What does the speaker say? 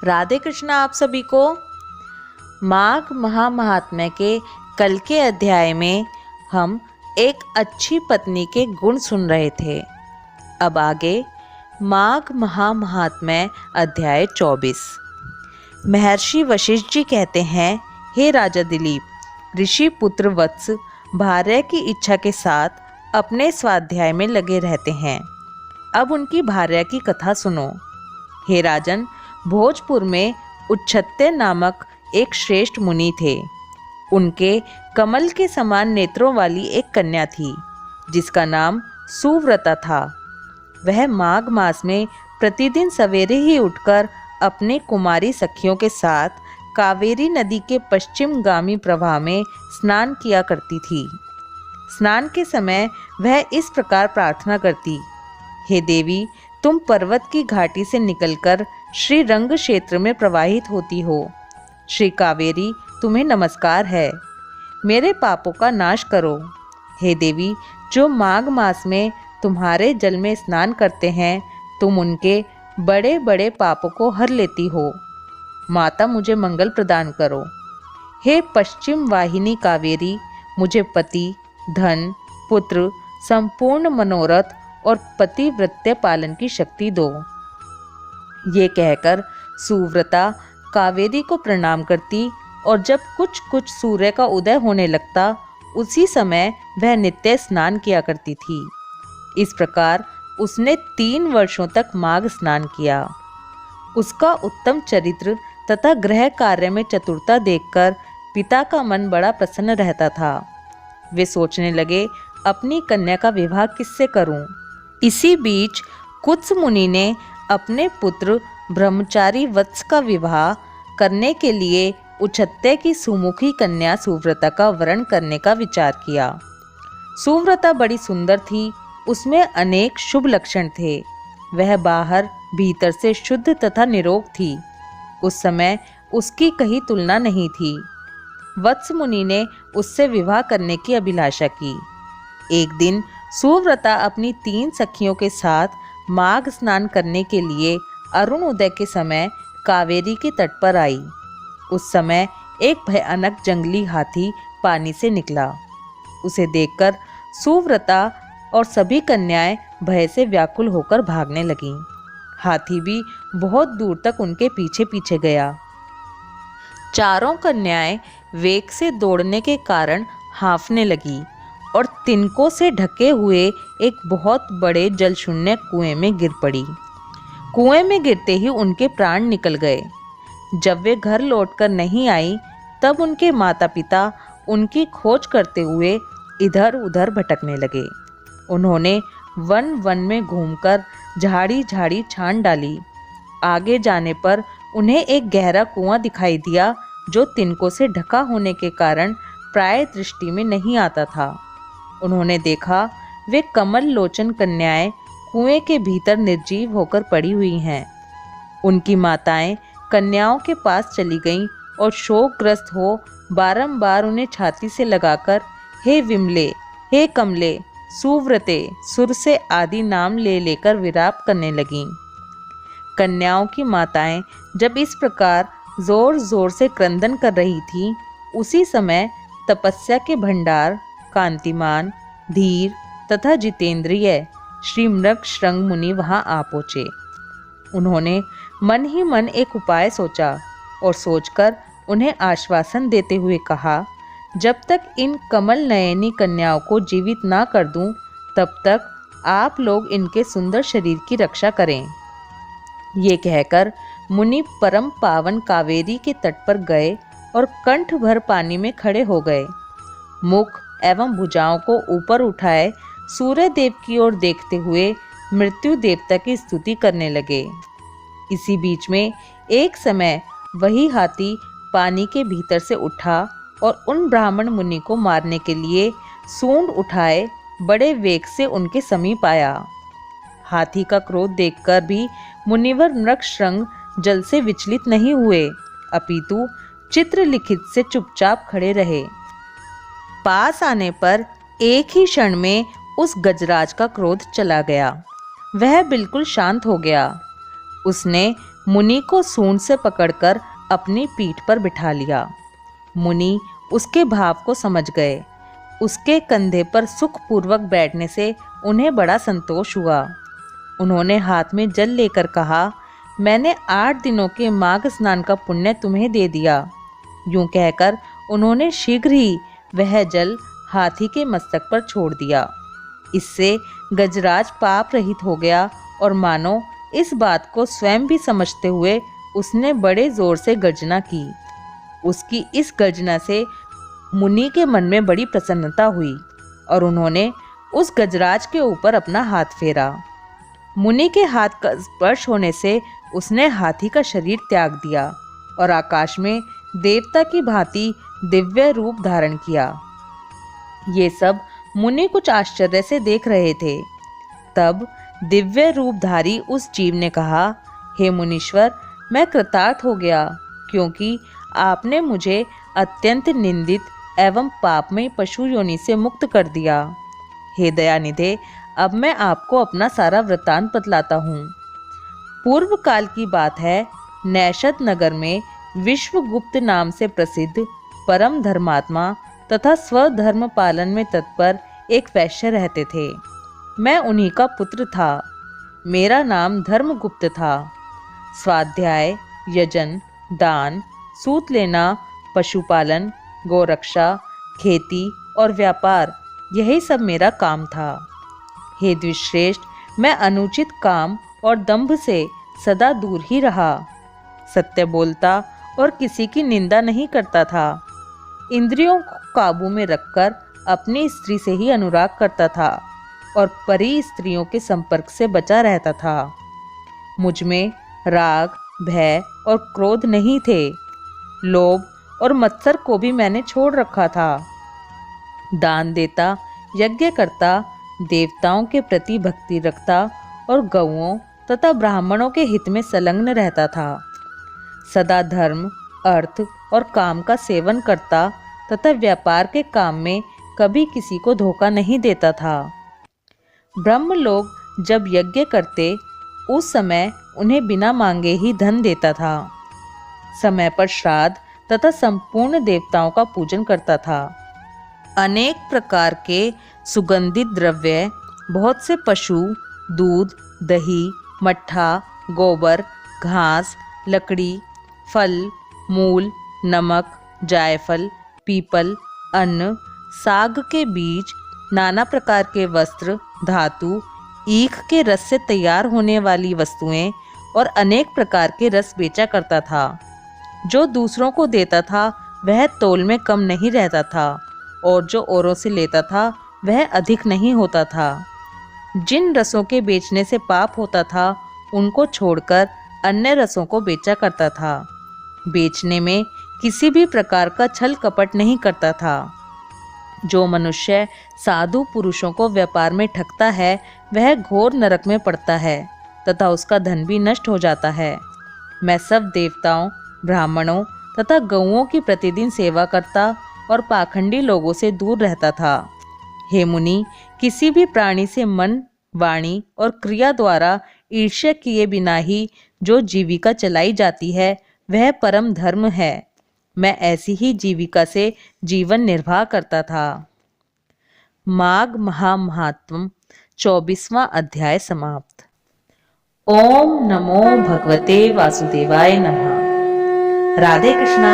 राधे कृष्णा आप सभी को। माघ महात्म्य के कल के अध्याय में हम एक अच्छी पत्नी के गुण सुन रहे थे। अब आगे माघ महात्म्य अध्याय 24। महर्षि वशिष्ठ जी कहते हैं, हे राजा दिलीप, ऋषि पुत्र वत्स भार्या की इच्छा के साथ अपने स्वाध्याय में लगे रहते हैं। अब उनकी भार्या की कथा सुनो। हे राजन, भोजपुर में उच्छत्ते नामक एक श्रेष्ठ मुनि थे। उनके कमल के समान नेत्रों वाली एक कन्या थी जिसका नाम सुव्रता था। वह माघ मास में प्रतिदिन सवेरे ही उठकर अपने कुमारी सखियों के साथ कावेरी नदी के पश्चिमगामी प्रवाह में स्नान किया करती थी। स्नान के समय वह इस प्रकार प्रार्थना करती, हे देवी, तुम पर्वत की घाटी से निकलकर श्री रंग क्षेत्र में प्रवाहित होती हो। श्री कावेरी, तुम्हें नमस्कार है, मेरे पापों का नाश करो। हे देवी, जो माघ मास में तुम्हारे जल में स्नान करते हैं, तुम उनके बड़े बड़े पापों को हर लेती हो। माता, मुझे मंगल प्रदान करो। हे पश्चिम वाहिनी कावेरी, मुझे पति, धन, पुत्र, संपूर्ण मनोरथ और पतिव्रत्य पालन की शक्ति दो। ये कहकर सुव्रता कावेरी को प्रणाम करती और जब कुछ कुछ सूर्य का उदय होने लगता, उसी समय वह नित्य स्नान किया करती थी। इस प्रकार उसने 3 वर्षों तक माघ स्नान किया। उसका उत्तम चरित्र तथा गृह कार्य में चतुरता देखकर पिता का मन बड़ा प्रसन्न रहता था। वे सोचने लगे, अपनी कन्या का विवाह किससे करूं? इसी बीच कुत्स मुनि ने अपने पुत्र ब्रह्मचारी वत्स का विवाह करने के लिए उच्छत्ते की सुमुखी कन्या सुव्रता का वरण करने का विचार किया। सुव्रता बड़ी सुंदर थी, उसमें अनेक शुभ लक्षण थे। वह बाहर भीतर से शुद्ध तथा निरोग थी। उस समय उसकी कहीं तुलना नहीं थी। वत्स मुनि ने उससे विवाह करने की अभिलाषा की। एक दिन सुव्रता अपनी 3 सखियों के साथ माघ स्नान करने के लिए अरुण उदय के समय कावेरी के तट पर आई। उस समय एक भयानक जंगली हाथी पानी से निकला। उसे देखकर सुव्रता और सभी कन्याएं भय से व्याकुल होकर भागने लगीं। हाथी भी बहुत दूर तक उनके पीछे पीछे गया। चारों कन्याएं वेग से दौड़ने के कारण हांफने लगी और तिनकों से ढके हुए एक बहुत बड़े जलशून्य कुएं में गिर पड़ी। कुएं में गिरते ही उनके प्राण निकल गए। जब वे घर लौटकर नहीं आई, तब उनके माता पिता उनकी खोज करते हुए इधर उधर भटकने लगे। उन्होंने वन वन में घूमकर झाड़ी झाड़ी छान डाली। आगे जाने पर उन्हें एक गहरा कुआं दिखाई दिया जो तिनकों से ढका होने के कारण प्राय दृष्टि में नहीं आता था। उन्होंने देखा, वे कमल लोचन कन्याएं कुएं के भीतर निर्जीव होकर पड़ी हुई हैं। उनकी माताएं कन्याओं के पास चली गईं और शोकग्रस्त हो बारंबार उन्हें छाती से लगाकर हे विमले, हे कमले, सुव्रते, सुरसे आदि नाम ले लेकर विलाप करने लगीं। कन्याओं की माताएं जब इस प्रकार जोर जोर से क्रंदन कर रही थीं, उसी समय तपस्या के भंडार, कांतिमान, धीर तथा जितेंद्रिय श्री मृगश्रंग मुनि वहां आ पहुंचे। उन्होंने मन ही मन एक उपाय सोचा और सोचकर उन्हें आश्वासन देते हुए कहा, जब तक इन कमल नयनी कन्याओं को जीवित ना कर दूं, तब तक आप लोग इनके सुंदर शरीर की रक्षा करें। ये कहकर मुनि परम पावन कावेरी के तट पर गए और कंठ भर पानी में खड़े हो गए। मुख एवं भुजाओं को ऊपर उठाए सूर्य देव की ओर देखते हुए मृत्यु देवता की स्तुति करने लगे। इसी बीच में एक समय वही हाथी पानी के भीतर से उठा और उन ब्राह्मण मुनि को मारने के लिए सूंड उठाए बड़े वेग से उनके समीप आया। हाथी का क्रोध देखकर भी मुनिवर मृगश्रंग जल से विचलित नहीं हुए, अपितु चित्रलिखित से चुपचाप खड़े रहे। पास आने पर एक ही क्षण में उस गजराज का क्रोध चला गया। वह बिल्कुल शांत हो गया। उसने मुनि को सूंड से पकड़कर अपनी पीठ पर बिठा लिया। मुनि उसके भाव को समझ गए। उसके कंधे पर सुखपूर्वक बैठने से उन्हें बड़ा संतोष हुआ। उन्होंने हाथ में जल लेकर कहा, मैंने 8 दिनों के माघ स्नान का पुण्य तुम्हें दे दिया। यूं कहकर उन्होंने शीघ्र ही वह जल हाथी के मस्तक पर छोड़ दिया। इससे गजराज पाप रहित हो गया और मानो इस बात को स्वयं भी समझते हुए उसने बड़े जोर से गर्जना की। उसकी इस गर्जना से मुनि के मन में बड़ी प्रसन्नता हुई और उन्होंने उस गजराज के ऊपर अपना हाथ फेरा। मुनि के हाथ का स्पर्श होने से उसने हाथी का शरीर त्याग दिया और आकाश में देवता की भांति दिव्य रूप धारण किया। ये सब मुनि कुछ आश्चर्य से देख रहे थे। तब दिव्य रूपधारी उस जीव ने कहा, हे मुनीश्वर, मैं कृतार्थ हो गया, क्योंकि आपने मुझे अत्यंत निंदित एवं पापमय पशु योनि से मुक्त कर दिया। हे दयानिधे, अब मैं आपको अपना सारा वृत्तांत बतलाता हूँ। पूर्व काल की बात है। नैषद नगर में विश्वगुप्त नाम से प्रसिद्ध परम धर्मात्मा तथा स्वधर्म पालन में तत्पर एक वैश्य रहते थे। मैं उन्हीं का पुत्र था। मेरा नाम धर्मगुप्त था। स्वाध्याय, यजन, दान, सूत लेना, पशुपालन, गोरक्षा, खेती और व्यापार, यही सब मेरा काम था। हे द्विश्रेष्ठ, मैं अनुचित काम और दंभ से सदा दूर ही रहा। सत्य बोलता और किसी की निंदा नहीं करता था। इंद्रियों को काबू में रखकर अपनी स्त्री से ही अनुराग करता था और परी स्त्रियों के संपर्क से बचा रहता था। मुझ में राग, भय और क्रोध नहीं थे। लोभ और मत्सर को भी मैंने छोड़ रखा था। दान देता, यज्ञ करता, देवताओं के प्रति भक्ति रखता और गौओं तथा ब्राह्मणों के हित में संलग्न रहता था। सदा धर्म, अर्थ और काम का सेवन करता तथा व्यापार के काम में कभी किसी को धोखा नहीं देता था। ब्रह्म लोग जब यज्ञ करते उस समय उन्हें बिना मांगे ही धन देता था। समय पर श्राद्ध तथा संपूर्ण देवताओं का पूजन करता था। अनेक प्रकार के सुगंधित द्रव्य, बहुत से पशु, दूध, दही, मट्ठा, गोबर, घास, लकड़ी, फल, मूल, नमक, जायफल, पीपल, अन्न, साग के बीज, नाना प्रकार के वस्त्र, धातु, ईख के रस से तैयार होने वाली वस्तुएं और अनेक प्रकार के रस बेचा करता था। जो दूसरों को देता था वह तोल में कम नहीं रहता था और जो औरों से लेता था वह अधिक नहीं होता था। जिन रसों के बेचने से पाप होता था उनको छोड़कर अन्य रसों को बेचा करता था। बेचने में किसी भी प्रकार का छल कपट नहीं करता था। जो मनुष्य साधु पुरुषों को व्यापार में ठगता है वह घोर नरक में पड़ता है तथा उसका धन भी नष्ट हो जाता है। मैं सब देवताओं, ब्राह्मणों तथा गौओं की प्रतिदिन सेवा करता और पाखंडी लोगों से दूर रहता था। हे मुनि, किसी भी प्राणी से मन, वाणी और क्रिया द्वारा ईर्ष्या किए बिना ही जो जीविका चलाई जाती है वह परम धर्म है। मैं ऐसी ही जीविका से जीवन निर्वाह करता था। माघ महात्म्य 24वां अध्याय समाप्त। ओम नमो भगवते वासुदेवाय नमः। राधे कृष्णा।